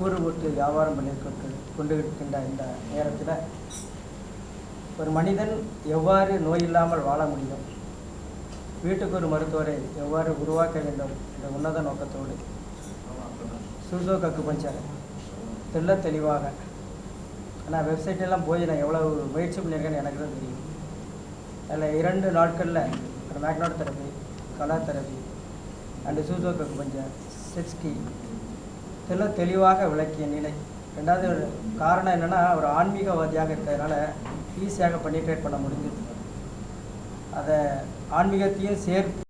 கூறு போட்டு வியாபாரம் கொண்டு இருக்கின்ற இந்த நேரத்தில் ஒரு மனிதன் எவ்வாறு நோய் இல்லாமல் வாழ முடியும், வீட்டுக்கு ஒரு மருத்துவரை எவ்வாறு உருவாக்க வேண்டும் என்ற உன்னத நோக்கத்தோடு சுஜோக் அக்குபஞ்சர் தெளிவாக ஆனால் வெப்சைட்டெல்லாம் போய் நான் எவ்வளோ முயற்சி பண்ணியிருக்கேன்னு எனக்கு தான் தெரியும். அதில் 2 நாட்களில் ஒரு magnet therapy, colour therapy and Sujok acupuncture 6 கீ தெளிவாக விளக்கிய நிலை. ரெண்டாவது காரணம் என்னென்னா, ஒரு ஆன்மீகவாதியாக இருக்கிறதுனால ஈஸியாக பண்ணிட்ரேட் பண்ண முடிஞ்சது. அதை ஆன்மீகத்தையும் சேர்த்து